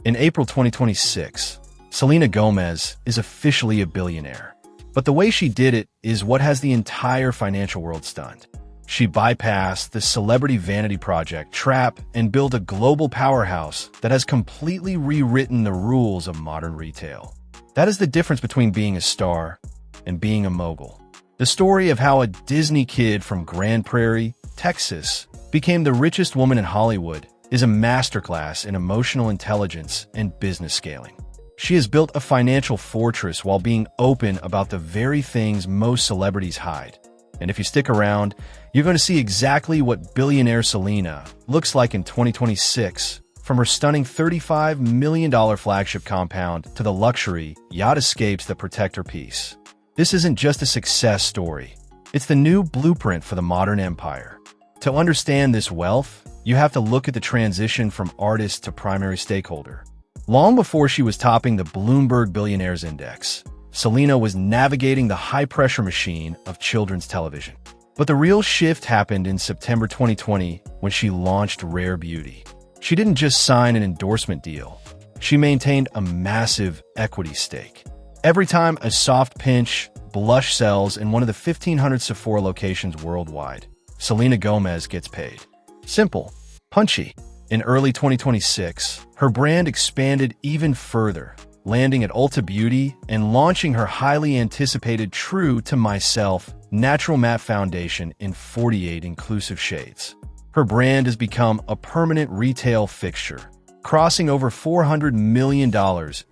In April 2026, Selena Gomez is officially a billionaire. But the way she did it is what has the entire financial world stunned. She bypassed the celebrity vanity project trap and built a global powerhouse that has completely rewritten the rules of modern retail. That is the difference between being a star and being a mogul. The story of how a Disney kid from Grand Prairie, Texas, became the richest woman in Hollywood is a masterclass in emotional intelligence and business scaling. She has built a financial fortress while being open about the very things most celebrities hide. And if you stick around, you're going to see exactly what billionaire Selena looks like in 2026, from her stunning $35 million flagship compound to the luxury yacht escapes that protect her peace. This isn't just a success story. It's the new blueprint for the modern empire. To understand this wealth, you have to look at the transition from artist to primary stakeholder. Long before she was topping the Bloomberg Billionaires Index, Selena was navigating the high-pressure machine of children's television. But the real shift happened in September 2020 when she launched Rare Beauty. She didn't just sign an endorsement deal. She maintained a massive equity stake. Every time a soft pinch blush sells in one of the 1,500 Sephora locations worldwide, Selena Gomez gets paid. Simple, punchy. In early 2026, her brand expanded even further, landing at Ulta Beauty and launching her highly anticipated True to Myself Natural Matte Foundation in 48 inclusive shades. Her brand has become a permanent retail fixture, crossing over $400 million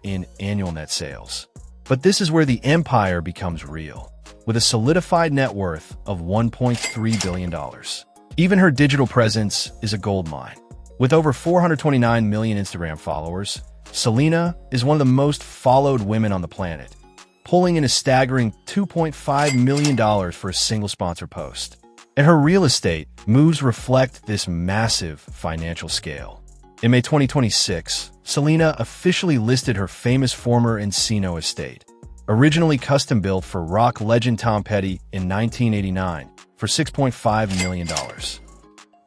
in annual net sales. But this is where the empire becomes real, with a solidified net worth of $1.3 billion. Even her digital presence is a goldmine. With over 429 million Instagram followers, Selena is one of the most followed women on the planet, pulling in a staggering $2.5 million for a single sponsor post. And her real estate moves reflect this massive financial scale. In May 2026, Selena officially listed her famous former Encino estate, originally custom-built for rock legend Tom Petty in 1989, for $6.5 million.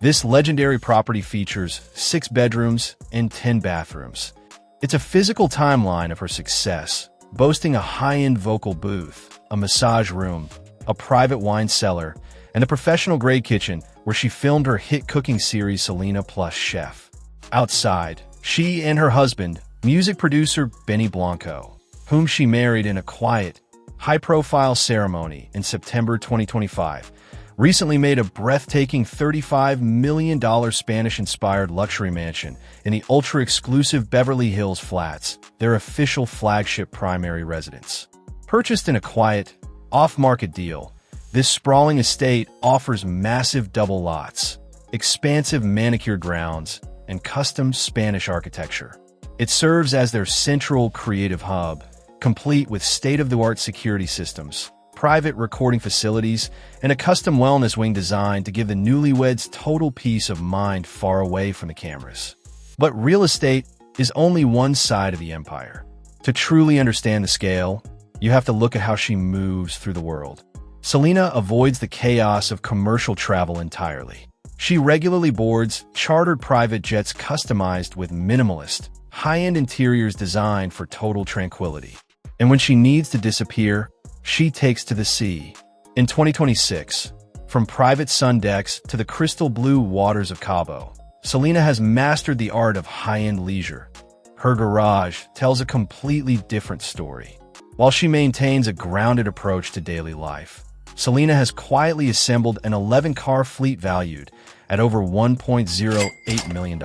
This legendary property features 6 bedrooms and 10 bathrooms. It's a physical timeline of her success, boasting a high-end vocal booth, a massage room, a private wine cellar, and a professional-grade kitchen where she filmed her hit cooking series Selena Plus Chef. Outside, she and her husband, music producer Benny Blanco, whom she married in a quiet, high-profile ceremony in September 2025, recently made a breathtaking $35 million Spanish-inspired luxury mansion in the ultra-exclusive Beverly Hills flats, their official flagship primary residence. Purchased in a quiet, off-market deal, this sprawling estate offers massive double lots, expansive manicured grounds, and custom Spanish architecture. It serves as their central creative hub, complete with state-of-the-art security systems, private recording facilities, and a custom wellness wing designed to give the newlyweds total peace of mind far away from the cameras. But real estate is only one side of the empire. To truly understand the scale, you have to look at how she moves through the world. Selena avoids the chaos of commercial travel entirely. She regularly boards chartered private jets customized with minimalist, high-end interiors designed for total tranquility. And when she needs to disappear, she takes to the sea. In 2026, from private sun decks to the crystal blue waters of Cabo, Selena has mastered the art of high-end leisure. Her garage tells a completely different story. While she maintains a grounded approach to daily life, Selena has quietly assembled an 11-car fleet valued at over $1.08 million.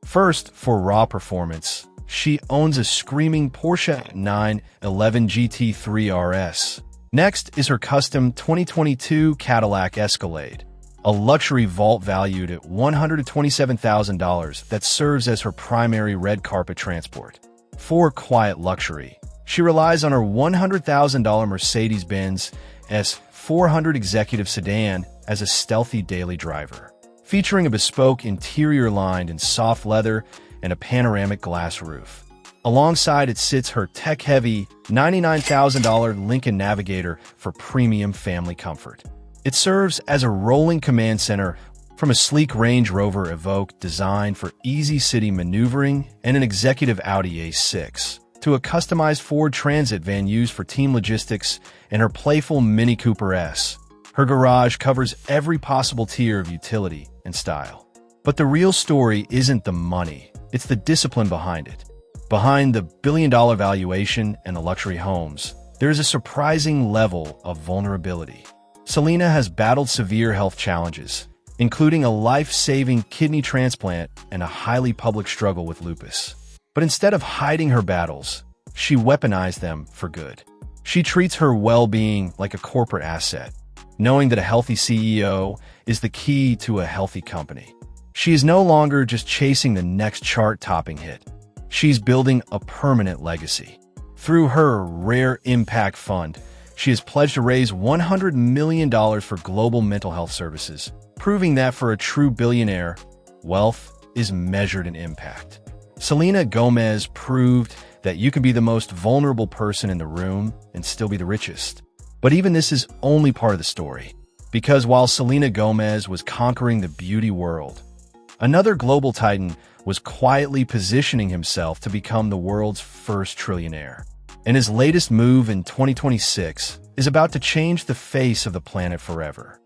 First, for raw performance, she owns a screaming Porsche 911 GT3 RS. Next is her custom 2022 Cadillac Escalade, a luxury vault valued at $127,000 that serves as her primary red carpet transport. For quiet luxury, she relies on her $100,000 Mercedes-Benz S400 executive sedan as a stealthy daily driver, featuring a bespoke interior lined in soft leather and a panoramic glass roof. Alongside it sits her tech-heavy $99,000 Lincoln Navigator for premium family comfort. It serves as a rolling command center From a sleek Range Rover Evoque designed for easy city maneuvering and an executive Audi A6, to a customized Ford Transit van used for team logistics and her playful Mini Cooper S, her garage covers every possible tier of utility and style. But the real story isn't the money, it's the discipline behind it. Behind the billion-dollar valuation and the luxury homes, there is a surprising level of vulnerability. Selena has battled severe health challenges, including a life-saving kidney transplant and a highly public struggle with lupus. But instead of hiding her battles, she weaponized them for good. She treats her well-being like a corporate asset, knowing that a healthy CEO is the key to a healthy company. She is no longer just chasing the next chart-topping hit. She's building a permanent legacy. Through her Rare Impact Fund, she has pledged to raise $100 million for global mental health services, proving that for a true billionaire, wealth is measured in impact. Selena Gomez proved that you can be the most vulnerable person in the room and still be the richest. But even this is only part of the story, because while Selena Gomez was conquering the beauty world, another global titan was quietly positioning himself to become the world's first trillionaire. And his latest move in 2026 is about to change the face of the planet forever.